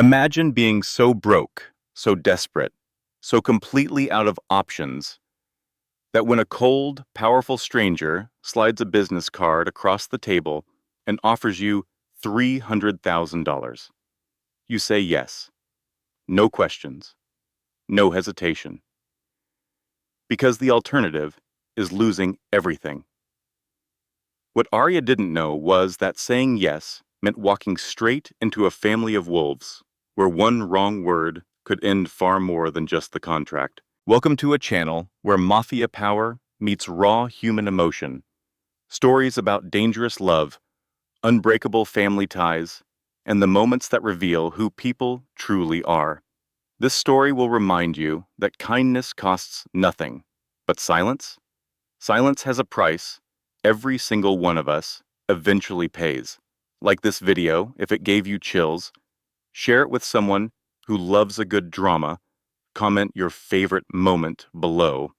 Imagine being so broke, so desperate, so completely out of options that when a cold, powerful stranger slides a business card across the table and offers you $300,000, you say yes, no questions, no hesitation, because the alternative is losing everything. What Arya didn't know was that saying yes meant walking straight into a family of wolves, where one wrong word could end far more than just the contract. Welcome to a channel where mafia power meets raw human emotion, stories about dangerous love, unbreakable family ties, and the moments that reveal who people truly are. This story will remind you that kindness costs nothing, but silence? Silence has a price every single one of us eventually pays. Like this video, if it gave you chills, share it with someone who loves a good drama, comment your favorite moment below,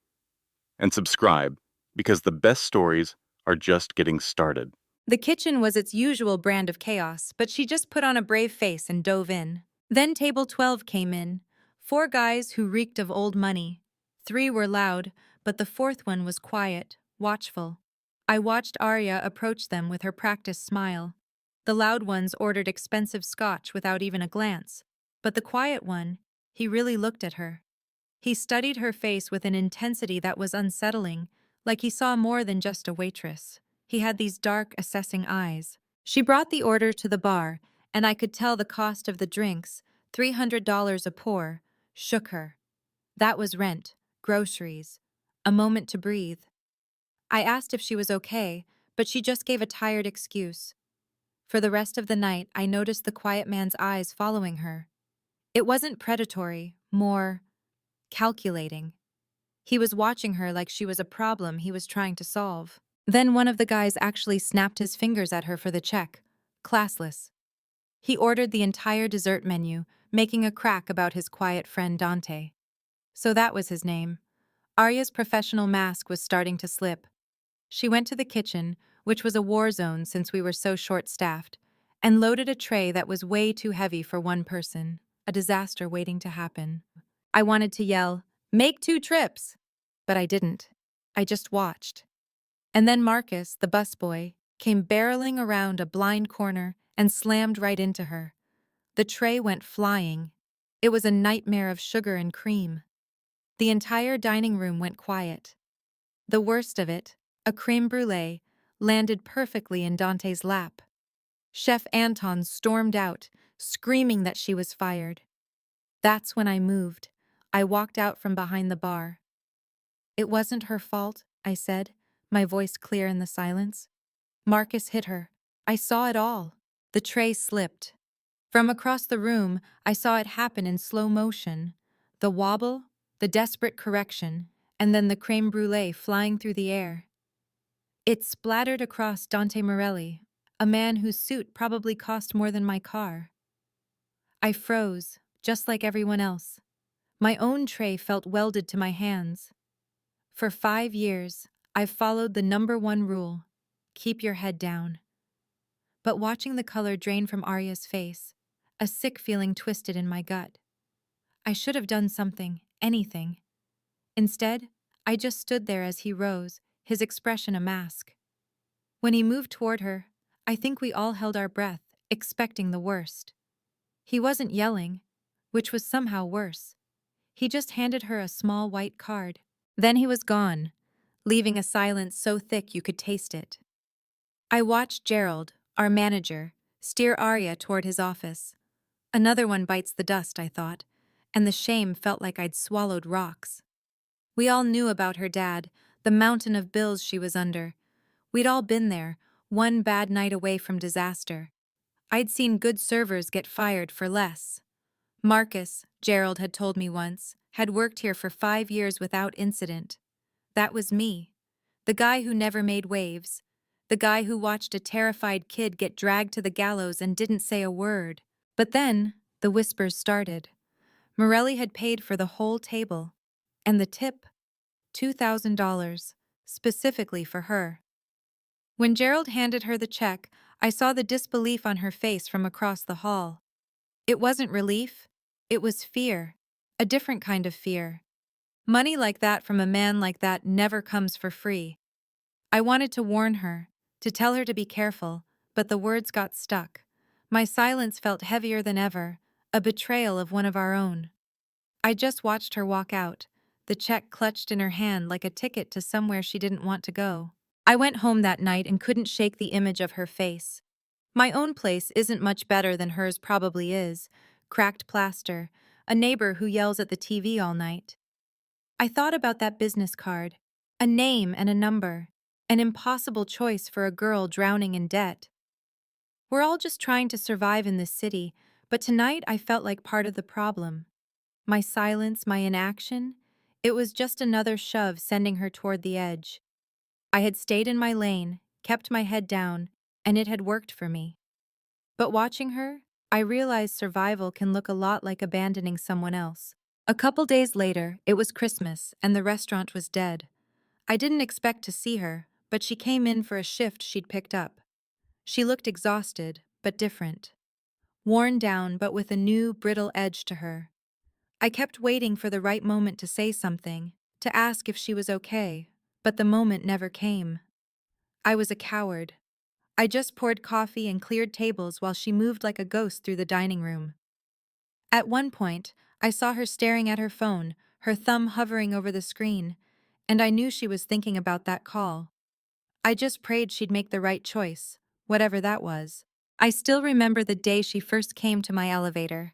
and subscribe because the best stories are just getting started. The kitchen was its usual brand of chaos, but she just put on a brave face and dove in. Then table 12 came in. Four guys who reeked of old money. Three were loud, but the fourth one was quiet, watchful. I watched Arya approach them with her practiced smile. The loud ones ordered expensive scotch without even a glance. But the quiet one, he really looked at her. He studied her face with an intensity that was unsettling, like he saw more than just a waitress. He had these dark, assessing eyes. She brought the order to the bar, and I could tell the cost of the drinks, $300 a pour, shook her. That was rent, groceries, a moment to breathe. I asked if she was okay, but she just gave a tired excuse. For the rest of the night, I noticed the quiet man's eyes following her. It wasn't predatory, more calculating. He was watching her like she was a problem he was trying to solve. Then one of the guys actually snapped his fingers at her for the check. Classless. He ordered the entire dessert menu, making a crack about his quiet friend Dante. So that was his name. Arya's professional mask was starting to slip. She went to the kitchen, which was a war zone since we were so short-staffed, and loaded a tray that was way too heavy for one person, a disaster waiting to happen. I wanted to yell, "Make 2 trips!" But I didn't. I just watched. And then Marcus, the busboy, came barreling around a blind corner and slammed right into her. The tray went flying. It was a nightmare of sugar and cream. The entire dining room went quiet. The worst of it, a creme brulee, landed perfectly in Dante's lap. Chef Anton stormed out, screaming that she was fired. That's when I moved. I walked out from behind the bar. "It wasn't her fault," I said, my voice clear in the silence. "Marcus hit her. I saw it all." The tray slipped. From across the room, I saw it happen in slow motion. The wobble, the desperate correction, and then the creme brulee flying through the air. It splattered across Dante Morelli, a man whose suit probably cost more than my car. I froze, just like everyone else. My own tray felt welded to my hands. For 5 years, I've followed the #1 rule: keep your head down. But watching the color drain from Arya's face, a sick feeling twisted in my gut. I should have done something, anything. Instead, I just stood there as he rose, his expression a mask. When he moved toward her, I think we all held our breath, expecting the worst. He wasn't yelling, which was somehow worse. He just handed her a small white card. Then he was gone, leaving a silence so thick you could taste it. I watched Gerald, our manager, steer Arya toward his office. Another one bites the dust, I thought, and the shame felt like I'd swallowed rocks. We all knew about her dad, the mountain of bills she was under. We'd all been there, one bad night away from disaster. I'd seen good servers get fired for less. Marcus, Gerald had told me once, had worked here for 5 years without incident. That was me. The guy who never made waves. The guy who watched a terrified kid get dragged to the gallows and didn't say a word. But then, the whispers started. Morelli had paid for the whole table. And the tip? $2,000, specifically for her. When Gerald handed her the check, I saw the disbelief on her face from across the hall. It wasn't relief, it was fear. A different kind of fear. Money like that from a man like that never comes for free. I wanted to warn her, to tell her to be careful, but the words got stuck. My silence felt heavier than ever, a betrayal of one of our own. I just watched her walk out, the check clutched in her hand like a ticket to somewhere she didn't want to go. I went home that night and couldn't shake the image of her face. My own place isn't much better than hers probably is. Cracked plaster, a neighbor who yells at the TV all night. I thought about that business card. A name and a number. An impossible choice for a girl drowning in debt. We're all just trying to survive in this city, but tonight I felt like part of the problem. My silence, my inaction, it was just another shove sending her toward the edge. I had stayed in my lane, kept my head down, and it had worked for me. But watching her, I realized survival can look a lot like abandoning someone else. A couple days later, it was Christmas, and the restaurant was dead. I didn't expect to see her, but she came in for a shift she'd picked up. She looked exhausted, but different. Worn down, but with a new, brittle edge to her. I kept waiting for the right moment to say something, to ask if she was okay, but the moment never came. I was a coward. I just poured coffee and cleared tables while she moved like a ghost through the dining room. At one point, I saw her staring at her phone, her thumb hovering over the screen, and I knew she was thinking about that call. I just prayed she'd make the right choice, whatever that was. I still remember the day she first came to my elevator.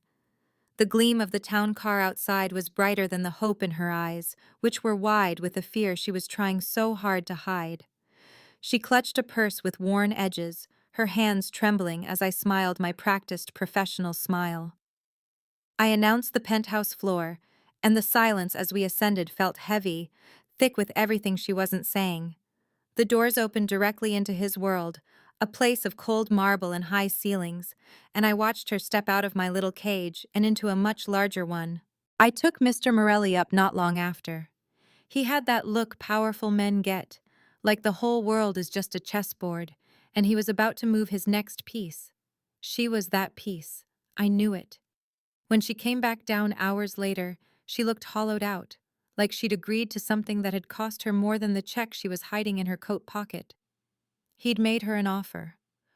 The gleam of the town car outside was brighter than the hope in her eyes, which were wide with the fear she was trying so hard to hide. She clutched a purse with worn edges, her hands trembling as I smiled my practiced professional smile. I announced the penthouse floor, and the silence as we ascended felt heavy, thick with everything she wasn't saying. The doors opened directly into his world, a place of cold marble and high ceilings, and I watched her step out of my little cage and into a much larger one. I took Mr. Morelli up not long after. He had that look powerful men get, like the whole world is just a chessboard, and he was about to move his next piece. She was that piece. I knew it. When she came back down hours later, she looked hollowed out, like she'd agreed to something that had cost her more than the check she was hiding in her coat pocket. He'd made her an offer,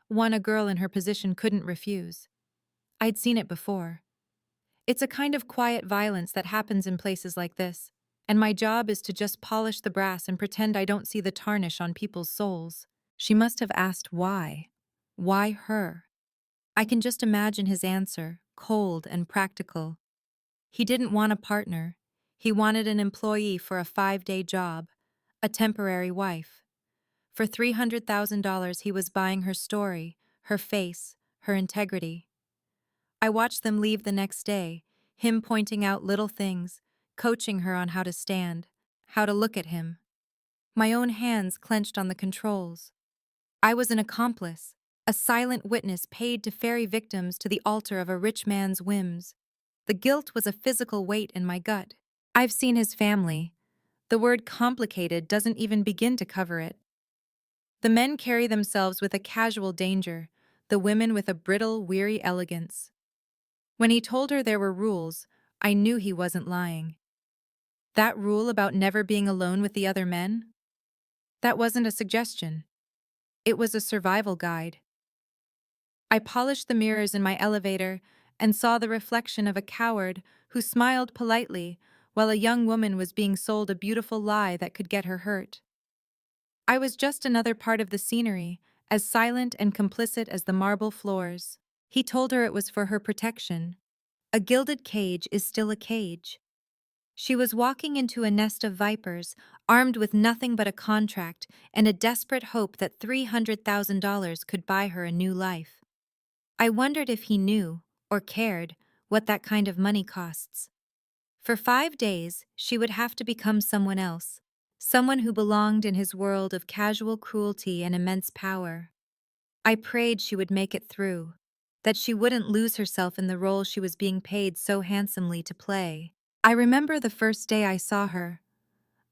one a girl in her position couldn't refuse. I'd seen it before. It's a kind of quiet violence that happens in places like this, and my job is to just polish the brass and pretend I don't see the tarnish on people's souls. She must have asked why. Why her? I can just imagine his answer, cold and practical. He didn't want a partner. He wanted an employee for a 5-day job, a temporary wife. For $300,000 he was buying her story, her face, her integrity. I watched them leave the next day, him pointing out little things, coaching her on how to stand, how to look at him. My own hands clenched on the controls. I was an accomplice, a silent witness paid to ferry victims to the altar of a rich man's whims. The guilt was a physical weight in my gut. I've seen his family. The word complicated doesn't even begin to cover it. The men carry themselves with a casual danger, the women with a brittle, weary elegance. When he told her there were rules, I knew he wasn't lying. That rule about never being alone with the other men? That wasn't a suggestion. It was a survival guide. I polished the mirrors in my elevator and saw the reflection of a coward who smiled politely while a young woman was being sold a beautiful lie that could get her hurt. I was just another part of the scenery, as silent and complicit as the marble floors. He told her it was for her protection. A gilded cage is still a cage. She was walking into a nest of vipers, armed with nothing but a contract and a desperate hope that $300,000 could buy her a new life. I wondered if he knew, or cared, what that kind of money costs. For 5 days, she would have to become someone else, someone who belonged in his world of casual cruelty and immense power. I prayed she would make it through, that she wouldn't lose herself in the role she was being paid so handsomely to play. I remember the first day I saw her.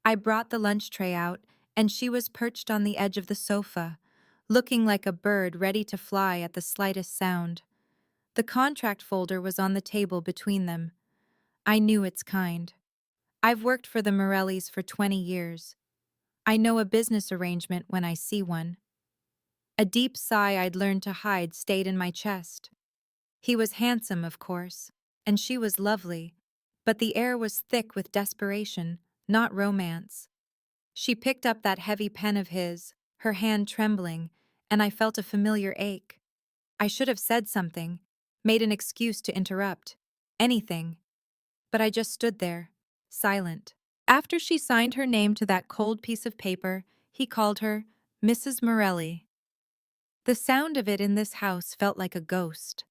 I brought the lunch tray out, and she was perched on the edge of the sofa, looking like a bird ready to fly at the slightest sound. The contract folder was on the table between them. I knew its kind. I've worked for the Morellis for 20 years. I know a business arrangement when I see one. A deep sigh I'd learned to hide stayed in my chest. He was handsome, of course, and she was lovely, but the air was thick with desperation, not romance. She picked up that heavy pen of his, her hand trembling, and I felt a familiar ache. I should have said something, made an excuse to interrupt. Anything. But I just stood there, silent. After she signed her name to that cold piece of paper, he called her Mrs. Morelli. The sound of it in this house felt like a ghost.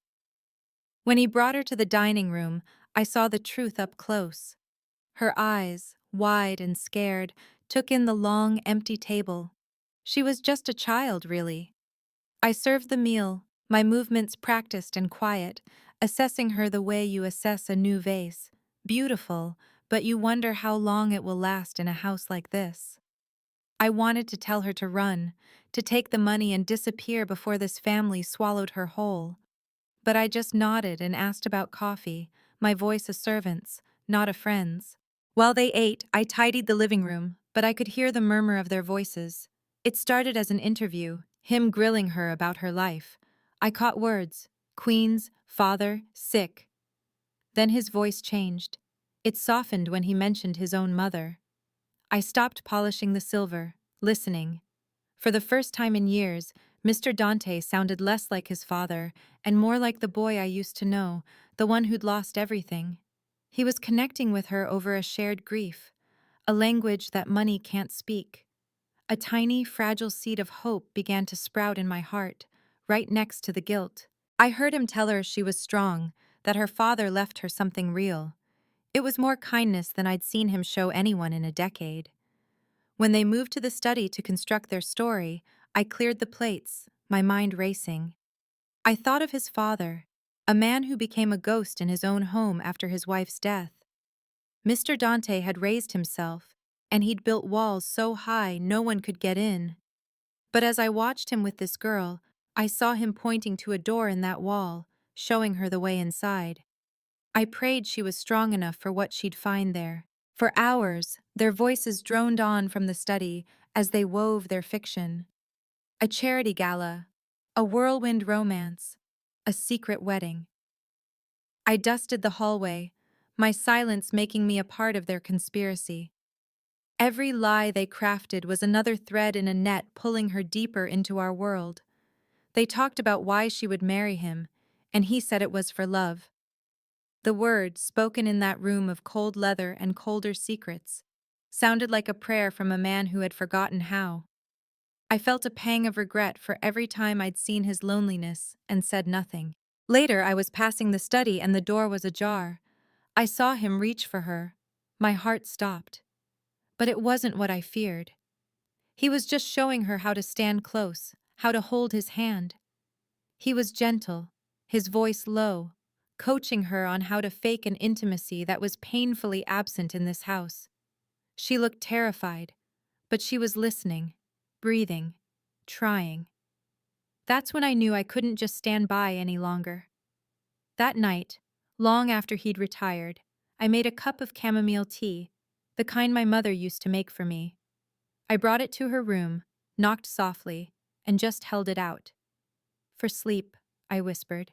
When he brought her to the dining room, I saw the truth up close. Her eyes, wide and scared, took in the long, empty table. She was just a child, really. I served the meal, my movements practiced and quiet, assessing her the way you assess a new vase. Beautiful, but you wonder how long it will last in a house like this. I wanted to tell her to run, to take the money and disappear before this family swallowed her whole. But I just nodded and asked about coffee, my voice a servant's, not a friend's. While they ate, I tidied the living room, but I could hear the murmur of their voices. It started as an interview, him grilling her about her life. I caught words: Queens, father, sick. Then his voice changed. It softened when he mentioned his own mother. I stopped polishing the silver, listening. For the first time in years, Mr. Dante sounded less like his father and more like the boy I used to know, the one who'd lost everything. He was connecting with her over a shared grief, a language that money can't speak. A tiny, fragile seed of hope began to sprout in my heart, right next to the guilt. I heard him tell her she was strong, that her father left her something real. It was more kindness than I'd seen him show anyone in a decade. When they moved to the study to construct their story, I cleared the plates, my mind racing. I thought of his father, a man who became a ghost in his own home after his wife's death. Mr. Dante had raised himself, and he'd built walls so high no one could get in. But as I watched him with this girl, I saw him pointing to a door in that wall, showing her the way inside. I prayed she was strong enough for what she'd find there. For hours, their voices droned on from the study as they wove their fiction. A charity gala, a whirlwind romance, a secret wedding. I dusted the hallway, my silence making me a part of their conspiracy. Every lie they crafted was another thread in a net pulling her deeper into our world. They talked about why she would marry him, and he said it was for love. The words, spoken in that room of cold leather and colder secrets, sounded like a prayer from a man who had forgotten how. I felt a pang of regret for every time I'd seen his loneliness and said nothing. Later, I was passing the study and the door was ajar. I saw him reach for her. My heart stopped. But it wasn't what I feared. He was just showing her how to stand close, how to hold his hand. He was gentle, his voice low, coaching her on how to fake an intimacy that was painfully absent in this house. She looked terrified, but she was listening, breathing, trying. That's when I knew I couldn't just stand by any longer. That night, long after he'd retired, I made a cup of chamomile tea, the kind my mother used to make for me. I brought it to her room, knocked softly, and just held it out. For sleep, I whispered.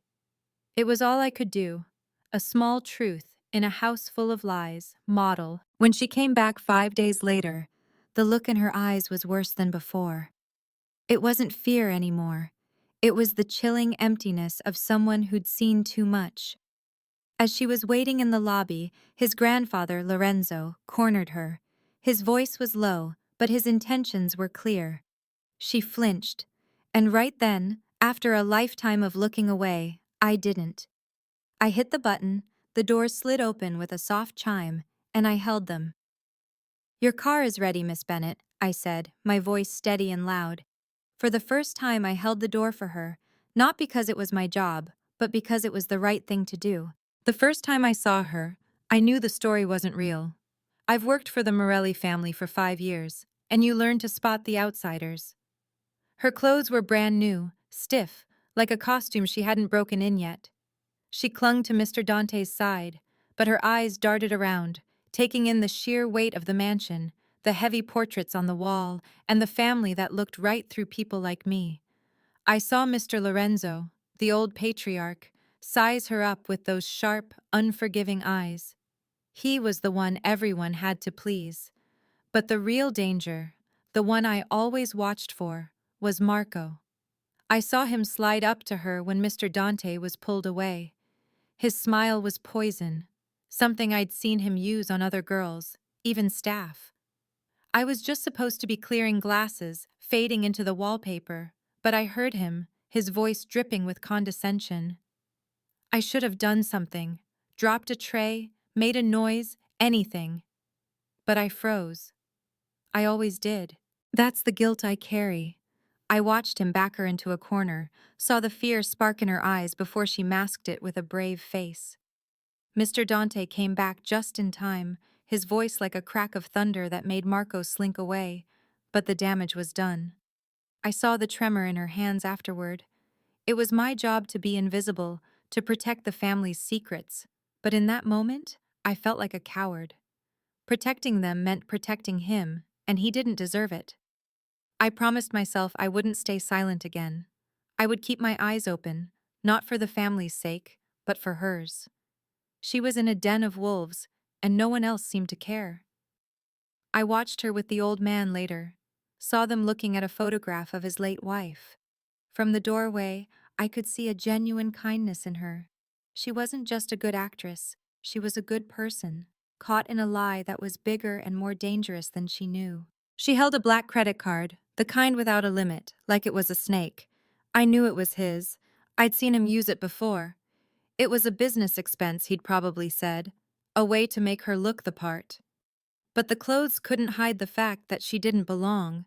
It was all I could do, a small truth in a house full of lies, model. When she came back 5 days later, the look in her eyes was worse than before. It wasn't fear anymore. It was the chilling emptiness of someone who'd seen too much. As she was waiting in the lobby, his grandfather, Lorenzo, cornered her. His voice was low, but his intentions were clear. She flinched, and right then, after a lifetime of looking away, I didn't. I hit the button, the doors slid open with a soft chime, and I held them. "Your car is ready, Miss Bennet," I said, my voice steady and loud. For the first time I held the door for her, not because it was my job, but because it was the right thing to do. The first time I saw her, I knew the story wasn't real. I've worked for the Morelli family for 5 years, and you learn to spot the outsiders. Her clothes were brand new, stiff, like a costume she hadn't broken in yet. She clung to Mr. Dante's side, but her eyes darted around, taking in the sheer weight of the mansion, the heavy portraits on the wall, and the family that looked right through people like me. I saw Mr. Lorenzo, the old patriarch, size her up with those sharp, unforgiving eyes. He was the one everyone had to please. But the real danger, the one I always watched for, was Marco. I saw him slide up to her when Mr. Dante was pulled away. His smile was poison, something I'd seen him use on other girls, even staff. I was just supposed to be clearing glasses, fading into the wallpaper, but I heard him, his voice dripping with condescension. I should have done something, dropped a tray, made a noise, anything. But I froze. I always did. That's the guilt I carry. I watched him back her into a corner, saw the fear spark in her eyes before she masked it with a brave face. Mr. Dante came back just in time, his voice like a crack of thunder that made Marco slink away, but the damage was done. I saw the tremor in her hands afterward. It was my job to be invisible, to protect the family's secrets, but in that moment, I felt like a coward. Protecting them meant protecting him, and he didn't deserve it. I promised myself I wouldn't stay silent again. I would keep my eyes open, not for the family's sake, but for hers. She was in a den of wolves, and no one else seemed to care. I watched her with the old man later, saw them looking at a photograph of his late wife. From the doorway, I could see a genuine kindness in her. She wasn't just a good actress, she was a good person, caught in a lie that was bigger and more dangerous than she knew. She held a black credit card, the kind without a limit, like it was a snake. I knew it was his. I'd seen him use it before. It was a business expense, he'd probably said, a way to make her look the part. But the clothes couldn't hide the fact that she didn't belong.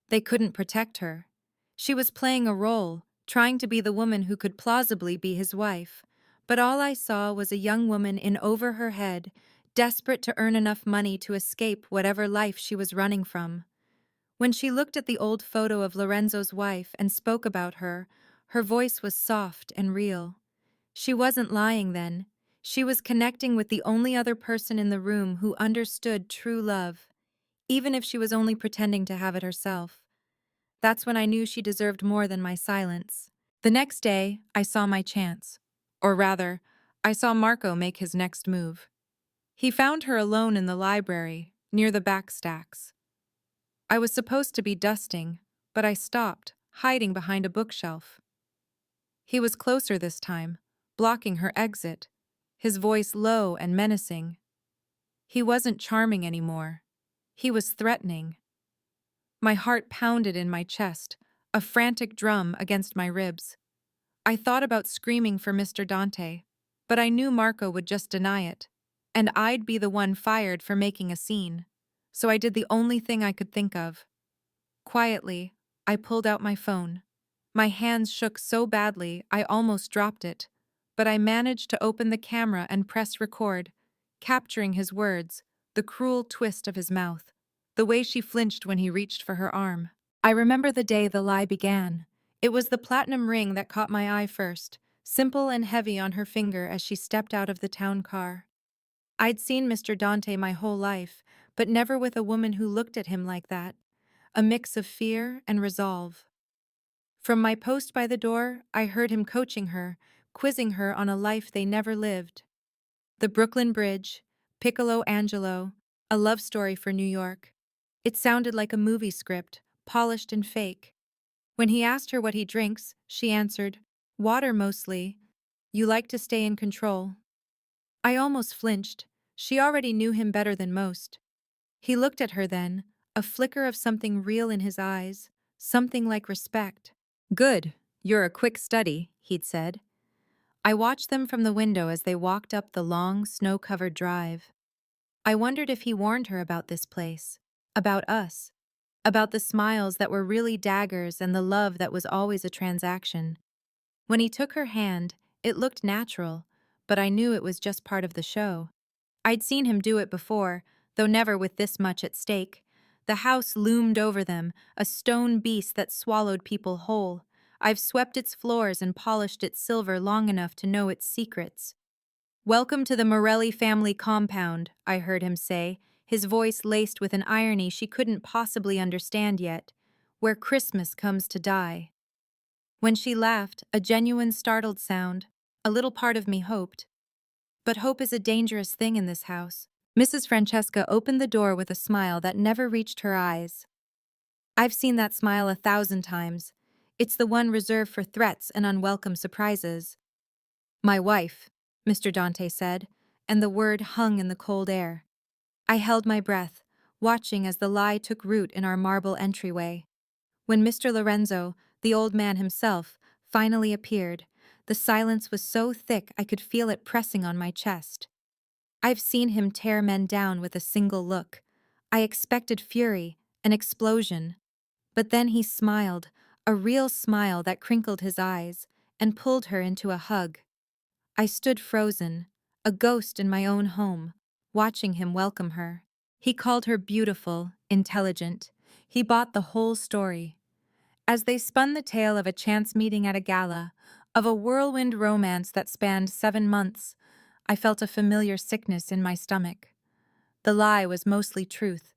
They couldn't protect her. She was playing a role, trying to be the woman who could plausibly be his wife. But all I saw was a young woman in over her head, desperate to earn enough money to escape whatever life she was running from. When she looked at the old photo of Lorenzo's wife and spoke about her, her voice was soft and real. She wasn't lying then. She was connecting with the only other person in the room who understood true love, even if she was only pretending to have it herself. That's when I knew she deserved more than my silence. The next day, I saw my chance. Or rather, I saw Marco make his next move. He found her alone in the library, near the back stacks. I was supposed to be dusting, but I stopped, hiding behind a bookshelf. He was closer this time, blocking her exit, his voice low and menacing. He wasn't charming anymore. He was threatening. My heart pounded in my chest, a frantic drum against my ribs. I thought about screaming for Mr. Dante, but I knew Marco would just deny it, and I'd be the one fired for making a scene. So I did the only thing I could think of. Quietly, I pulled out my phone. My hands shook so badly I almost dropped it, but I managed to open the camera and press record, capturing his words, the cruel twist of his mouth, the way she flinched when he reached for her arm. I remember the day the lie began. It was the platinum ring that caught my eye first, simple and heavy on her finger as she stepped out of the town car. I'd seen Mr. Dante my whole life, but never with a woman who looked at him like that, a mix of fear and resolve. From my post by the door, I heard him coaching her, quizzing her on a life they never lived. The Brooklyn Bridge, Piccolo Angelo, a love story for New York. It sounded like a movie script, polished and fake. When he asked her what he drinks, she answered, "Water mostly. You like to stay in control." I almost flinched. She already knew him better than most. He looked at her then, a flicker of something real in his eyes, something like respect. "Good, you're a quick study," he'd said. I watched them from the window as they walked up the long, snow-covered drive. I wondered if he warned her about this place, about us, about the smiles that were really daggers and the love that was always a transaction. When he took her hand, it looked natural, but I knew it was just part of the show. I'd seen him do it before, though never with this much at stake. The house loomed over them, a stone beast that swallowed people whole. I've swept its floors and polished its silver long enough to know its secrets. Welcome to the Morelli family compound, I heard him say, his voice laced with an irony she couldn't possibly understand yet, where Christmas comes to die. When she laughed, a genuine startled sound, a little part of me hoped. But hope is a dangerous thing in this house. Mrs. Francesca opened the door with a smile that never reached her eyes. I've seen that smile 1,000 times. It's the one reserved for threats and unwelcome surprises. My wife, Mr. Dante said, and the word hung in the cold air. I held my breath, watching as the lie took root in our marble entryway. When Mr. Lorenzo, the old man himself, finally appeared, the silence was so thick I could feel it pressing on my chest. I've seen him tear men down with a single look. I expected fury, an explosion. But then he smiled, a real smile that crinkled his eyes, and pulled her into a hug. I stood frozen, a ghost in my own home, watching him welcome her. He called her beautiful, intelligent. He bought the whole story. As they spun the tale of a chance meeting at a gala, of a whirlwind romance that spanned 7 months, I felt a familiar sickness in my stomach. The lie was mostly truth,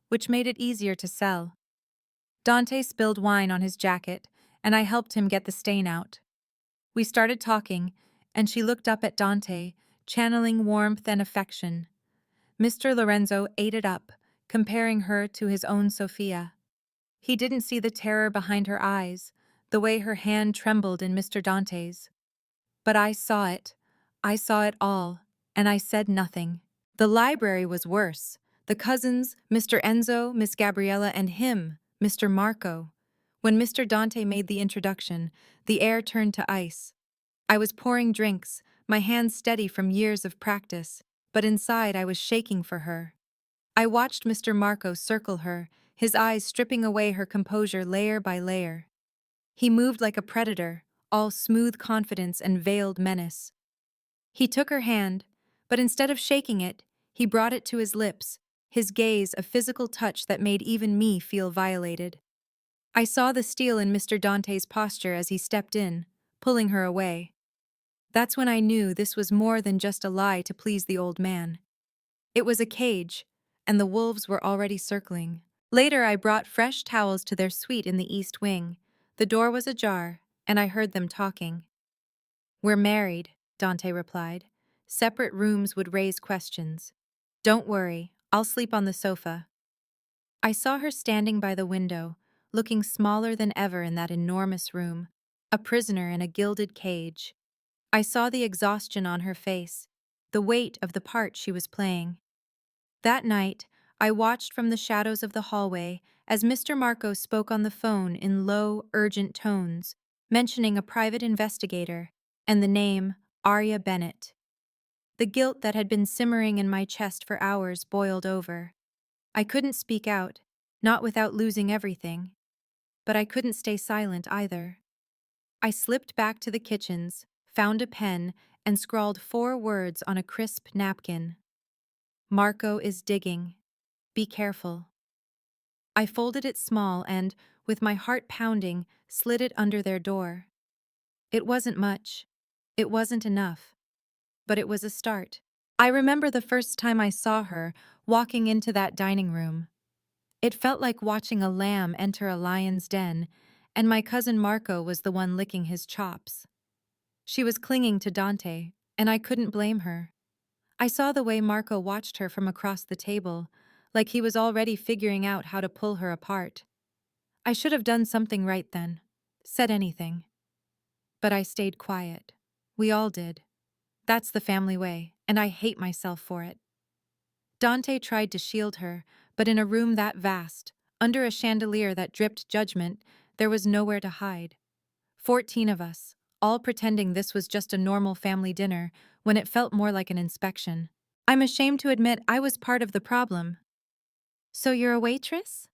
which made it easier to sell. Dante spilled wine on his jacket, and I helped him get the stain out. We started talking, and she looked up at Dante, channeling warmth and affection. Mr. Lorenzo ate it up, comparing her to his own Sophia. He didn't see the terror behind her eyes, the way her hand trembled in Mr. Dante's. But I saw it. I saw it all, and I said nothing. The library was worse. The cousins, Mr. Enzo, Miss Gabriella, and him, Mr. Marco. When Mr. Dante made the introduction, the air turned to ice. I was pouring drinks, my hands steady from years of practice, but inside I was shaking for her. I watched Mr. Marco circle her, his eyes stripping away her composure layer by layer. He moved like a predator, all smooth confidence and veiled menace. He took her hand, but instead of shaking it, he brought it to his lips, his gaze a physical touch that made even me feel violated. I saw the steel in Mr. Dante's posture as he stepped in, pulling her away. That's when I knew this was more than just a lie to please the old man. It was a cage, and the wolves were already circling. Later I brought fresh towels to their suite in the east wing. The door was ajar, and I heard them talking. "We're married," Dante replied. "Separate rooms would raise questions. Don't worry, I'll sleep on the sofa." I saw her standing by the window, looking smaller than ever in that enormous room, a prisoner in a gilded cage. I saw the exhaustion on her face, the weight of the part she was playing. That night, I watched from the shadows of the hallway as Mr. Marco spoke on the phone in low, urgent tones, mentioning a private investigator and the name Arya Bennett. The guilt that had been simmering in my chest for hours boiled over. I couldn't speak out, not without losing everything. But I couldn't stay silent either. I slipped back to the kitchens, found a pen, and scrawled 4 words on a crisp napkin. "Marco is digging. Be careful." I folded it small and, with my heart pounding, slid it under their door. It wasn't much. It wasn't enough. But it was a start. I remember the first time I saw her walking into that dining room. It felt like watching a lamb enter a lion's den, and my cousin Marco was the one licking his chops. She was clinging to Dante, and I couldn't blame her. I saw the way Marco watched her from across the table, like he was already figuring out how to pull her apart. I should have done something right then, said anything. But I stayed quiet. We all did. That's the family way, and I hate myself for it. Dante tried to shield her, but in a room that vast, under a chandelier that dripped judgment, there was nowhere to hide. 14 of us, all pretending this was just a normal family dinner, when it felt more like an inspection. I'm ashamed to admit I was part of the problem. "So you're a waitress?"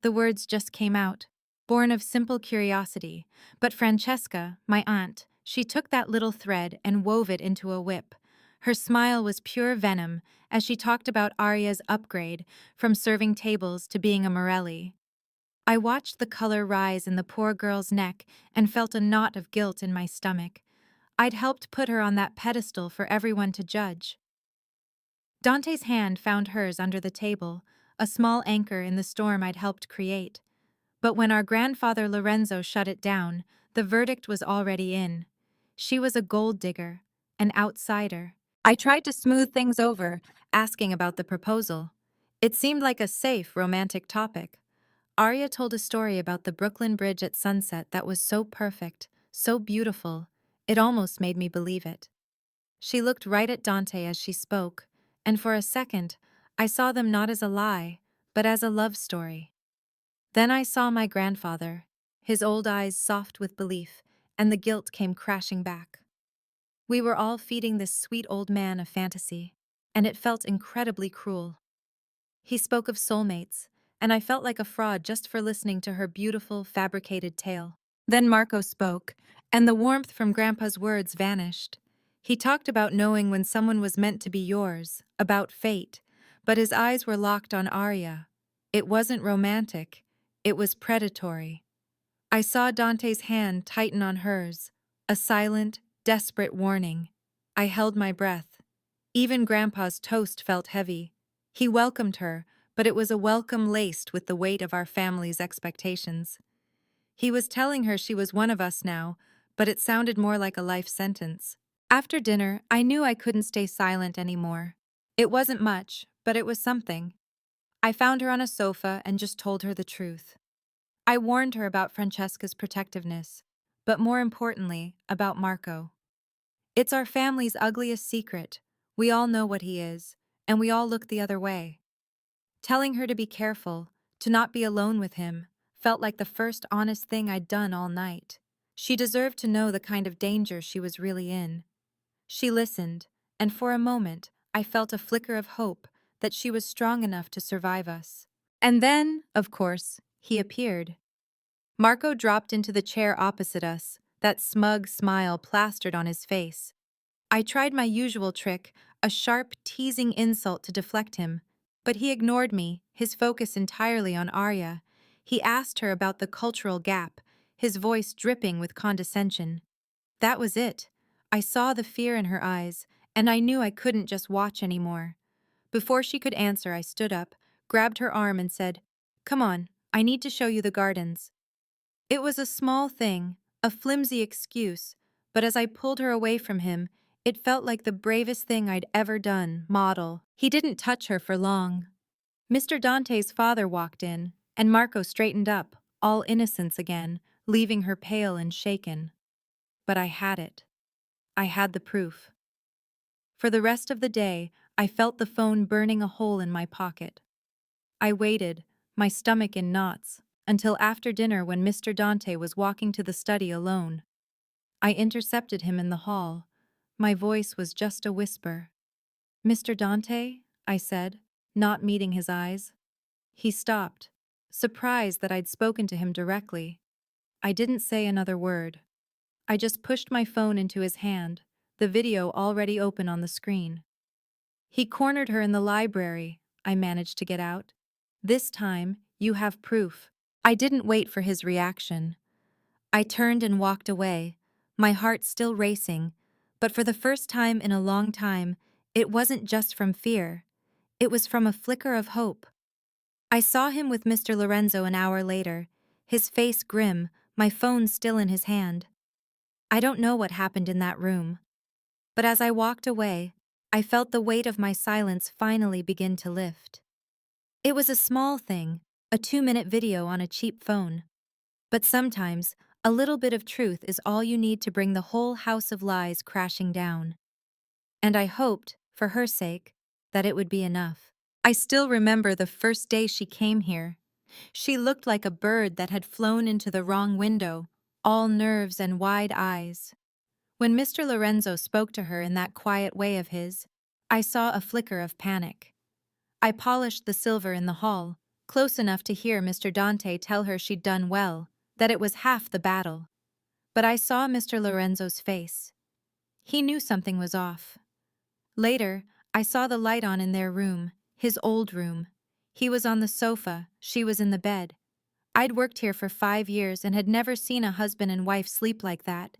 The words just came out, born of simple curiosity, but Francesca, my aunt, she took that little thread and wove it into a whip. Her smile was pure venom as she talked about Arya's upgrade from serving tables to being a Morelli. I watched the color rise in the poor girl's neck and felt a knot of guilt in my stomach. I'd helped put her on that pedestal for everyone to judge. Dante's hand found hers under the table, a small anchor in the storm I'd helped create. But when our grandfather Lorenzo shut it down, the verdict was already in. She was a gold digger, an outsider. I tried to smooth things over, asking about the proposal. It seemed like a safe, romantic topic. Arya told a story about the Brooklyn Bridge at sunset that was so perfect, so beautiful, it almost made me believe it. She looked right at Dante as she spoke, and for a second, I saw them not as a lie, but as a love story. Then I saw my grandfather, his old eyes soft with belief, and the guilt came crashing back. We were all feeding this sweet old man a fantasy, and it felt incredibly cruel. He spoke of soulmates, and I felt like a fraud just for listening to her beautiful, fabricated tale. Then Marco spoke, and the warmth from Grandpa's words vanished. He talked about knowing when someone was meant to be yours, about fate, but his eyes were locked on Arya. It wasn't romantic, it was predatory. I saw Dante's hand tighten on hers, a silent, desperate warning. I held my breath. Even Grandpa's toast felt heavy. He welcomed her, but it was a welcome laced with the weight of our family's expectations. He was telling her she was one of us now, but it sounded more like a life sentence. After dinner, I knew I couldn't stay silent anymore. It wasn't much, but it was something. I found her on a sofa and just told her the truth. I warned her about Francesca's protectiveness, but more importantly, about Marco. It's our family's ugliest secret. We all know what he is, and we all look the other way. Telling her to be careful, to not be alone with him, felt like the first honest thing I'd done all night. She deserved to know the kind of danger she was really in. She listened, and for a moment, I felt a flicker of hope that she was strong enough to survive us. And then, of course, he appeared. Marco dropped into the chair opposite us, that smug smile plastered on his face. I tried my usual trick, a sharp, teasing insult to deflect him, but he ignored me, his focus entirely on Arya. He asked her about the cultural gap, his voice dripping with condescension. That was it. I saw the fear in her eyes, and I knew I couldn't just watch anymore. Before she could answer, I stood up, grabbed her arm and said, "Come on, I need to show you the gardens." It was a small thing, a flimsy excuse, but as I pulled her away from him, it felt like the bravest thing I'd ever done, model. He didn't touch her for long. Mr. Dante's father walked in, and Marco straightened up, all innocence again, leaving her pale and shaken. But I had it. I had the proof. For the rest of the day, I felt the phone burning a hole in my pocket. I waited, my stomach in knots, until after dinner when Mr. Dante was walking to the study alone. I intercepted him in the hall. My voice was just a whisper. "Mr. Dante?" I said, not meeting his eyes. He stopped, surprised that I'd spoken to him directly. I didn't say another word. I just pushed my phone into his hand, the video already open on the screen. "He cornered her in the library," I managed to get out. "This time, you have proof." I didn't wait for his reaction. I turned and walked away, my heart still racing, but for the first time in a long time, it wasn't just from fear. It was from a flicker of hope. I saw him with Mr. Lorenzo an hour later, his face grim, my phone still in his hand. I don't know what happened in that room, but as I walked away, I felt the weight of my silence finally begin to lift. It was a small thing, a 2-minute video on a cheap phone. But sometimes, a little bit of truth is all you need to bring the whole house of lies crashing down. And I hoped, for her sake, that it would be enough. I still remember the first day she came here. She looked like a bird that had flown into the wrong window, all nerves and wide eyes. When Mr. Lorenzo spoke to her in that quiet way of his, I saw a flicker of panic. I polished the silver in the hall, close enough to hear Mr. Dante tell her she'd done well, that it was half the battle. But I saw Mr. Lorenzo's face. He knew something was off. Later, I saw the light on in their room, his old room. He was on the sofa, she was in the bed. I'd worked here for 5 years and had never seen a husband and wife sleep like that.